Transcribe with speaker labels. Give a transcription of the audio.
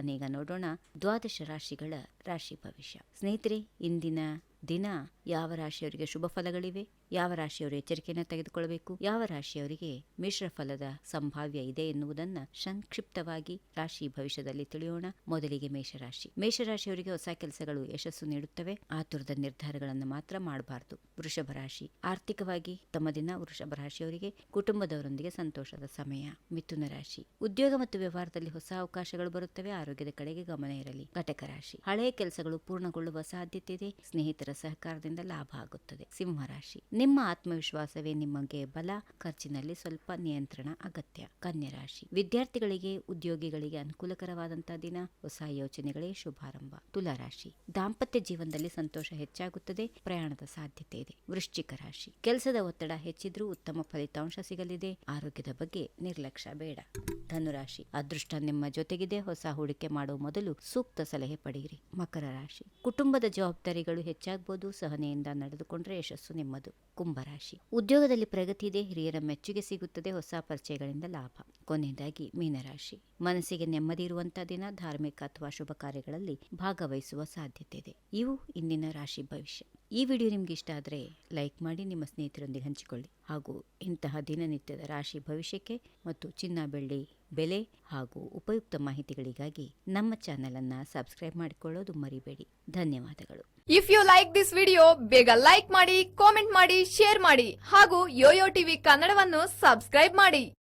Speaker 1: ಬನ್ನೀಗ ನೋಡೋಣ ದ್ವಾದಶ ರಾಶಿಗಳ ರಾಶಿ ಭವಿಷ್ಯ. ಸ್ನೇಹಿತರೆ, ಇಂದಿನ ದಿನ ಯಾವ ರಾಶಿಯವರಿಗೆ ಶುಭ ಫಲಗಳಿವೆ, ಯಾವ ರಾಶಿಯವರು ಎಚ್ಚರಿಕೆಯನ್ನು ತೆಗೆದುಕೊಳ್ಳಬೇಕು, ಯಾವ ರಾಶಿಯವರಿಗೆ ಮಿಶ್ರ ಫಲದ ಸಂಭಾವ್ಯ ಇದೆ ಎನ್ನುವುದನ್ನ ಸಂಕ್ಷಿಪ್ತವಾಗಿ ರಾಶಿ ಭವಿಷ್ಯದಲ್ಲಿ ತಿಳಿಯೋಣ. ಮೊದಲಿಗೆ ಮೇಷರಾಶಿ. ಮೇಷರಾಶಿಯವರಿಗೆ ಹೊಸ ಕೆಲಸಗಳು ಯಶಸ್ಸು ನೀಡುತ್ತವೆ. ಆತುರದ ನಿರ್ಧಾರಗಳನ್ನು ಮಾತ್ರ ಮಾಡಬಾರದು. ವೃಷಭ ರಾಶಿ. ಆರ್ಥಿಕವಾಗಿ ತಮ್ಮ ದಿನ ವೃಷಭ ರಾಶಿಯವರಿಗೆ ಕುಟುಂಬದವರೊಂದಿಗೆ ಸಂತೋಷದ ಸಮಯ. ಮಿಥುನ ರಾಶಿ. ಉದ್ಯೋಗ ಮತ್ತು ವ್ಯವಹಾರದಲ್ಲಿ ಹೊಸ ಅವಕಾಶಗಳು ಬರುತ್ತವೆ. ಆರೋಗ್ಯದ ಕಡೆಗೆ ಗಮನ ಇರಲಿ. ಕಟಕ ರಾಶಿ. ಹಳೆಯ ಕೆಲಸಗಳು ಪೂರ್ಣಗೊಳ್ಳುವ ಸಾಧ್ಯತೆ ಇದೆ. ಸ್ನೇಹಿತರ ಸಹಕಾರದಿಂದ ಲಾಭ ಆಗುತ್ತದೆ. ಸಿಂಹ ರಾಶಿ. ನಿಮ್ಮ ಆತ್ಮವಿಶ್ವಾಸವೇ ನಿಮಗೆ ಬಲ. ಖರ್ಚಿನಲ್ಲಿ ಸ್ವಲ್ಪ ನಿಯಂತ್ರಣ ಅಗತ್ಯ. ಕನ್ಯಾ ರಾಶಿ. ವಿದ್ಯಾರ್ಥಿಗಳಿಗೆ ಉದ್ಯೋಗಿಗಳಿಗೆ ಅನುಕೂಲಕರವಾದಂತಹ ದಿನ. ಹೊಸ ಯೋಚನೆಗಳೇ ಶುಭಾರಂಭ. ತುಲಾ ರಾಶಿ. ದಾಂಪತ್ಯ ಜೀವನದಲ್ಲಿ ಸಂತೋಷ ಹೆಚ್ಚಾಗುತ್ತದೆ. ಪ್ರಯಾಣದ ಸಾಧ್ಯತೆ ಇದೆ. ವೃಶ್ಚಿಕ ರಾಶಿ. ಕೆಲಸದ ಒತ್ತಡ ಹೆಚ್ಚಿದ್ರೂ ಉತ್ತಮ ಫಲಿತಾಂಶ ಸಿಗಲಿದೆ. ಆರೋಗ್ಯದ ಬಗ್ಗೆ ನಿರ್ಲಕ್ಷ್ಯ ಬೇಡ. ಧನುರಾಶಿ. ಅದೃಷ್ಟ ನಿಮ್ಮ ಜೊತೆಗಿದೆ. ಹೊಸ ಹೂಡಿಕೆ ಮಾಡುವ ಮೊದಲು ಸೂಕ್ತ ಸಲಹೆ ಪಡೆಯಿರಿ. ಮಕರ ರಾಶಿ. ಕುಟುಂಬದ ಜವಾಬ್ದಾರಿಗಳು ಹೆಚ್ಚಾಗಬಹುದು. ಸಹನೆಯಿಂದ ನಡೆದುಕೊಂಡ್ರೆ ಯಶಸ್ಸು ನಿಮ್ಮದು. ಕುಂಭರಾಶಿ. ಉದ್ಯೋಗದಲ್ಲಿ ಪ್ರಗತಿ ಇದೆ. ಹಿರಿಯರ ಮೆಚ್ಚುಗೆ ಸಿಗುತ್ತದೆ. ಹೊಸ ಪರಿಚಯಗಳಿಂದ ಲಾಭ. ಕೊನೆಯದಾಗಿ ಮೀನರಾಶಿ. ಮನಸ್ಸಿಗೆ ನೆಮ್ಮದಿ ಇರುವಂತಹ ದಿನ. ಧಾರ್ಮಿಕ ಅಥವಾ ಶುಭ ಕಾರ್ಯಗಳಲ್ಲಿ ಭಾಗವಹಿಸುವ ಸಾಧ್ಯತೆ ಇದೆ. ಇವು ಇಂದಿನ ರಾಶಿ ಭವಿಷ್ಯ. ಈ ವಿಡಿಯೋ ನಿಮ್ಗೆ ಇಷ್ಟ ಆದರೆ ಲೈಕ್ ಮಾಡಿ, ನಿಮ್ಮ ಸ್ನೇಹಿತರೊಂದಿಗೆ ಹಂಚಿಕೊಳ್ಳಿ. ಹಾಗೂ ಇಂತಹ ದಿನನಿತ್ಯದ ರಾಶಿ ಭವಿಷ್ಯಕ್ಕೆ ಮತ್ತು ಚಿನ್ನ ಬೆಳ್ಳಿ ಬೆಲೆ ಹಾಗೂ ಉಪಯುಕ್ತ ಮಾಹಿತಿಗಳಿಗಾಗಿ ನಮ್ಮ ಚಾನೆಲ್ ಅನ್ನ ಸಬ್ಸ್ಕ್ರೈಬ್ ಮಾಡಿಕೊಳ್ಳೋದು ಮರಿಬೇಡಿ. ಧನ್ಯವಾದಗಳು.
Speaker 2: If you like this video, ಬೇಗ ಲೈಕ್ ಮಾಡಿ, ಕಾಮೆಂಟ್ ಮಾಡಿ, ಶೇರ್ ಮಾಡಿ ಹಾಗೂ ಯೋಯೋ ಟಿವಿ ಕನ್ನಡವನ್ನು ಸಬ್ಸ್ಕ್ರೈಬ್ ಮಾಡಿ.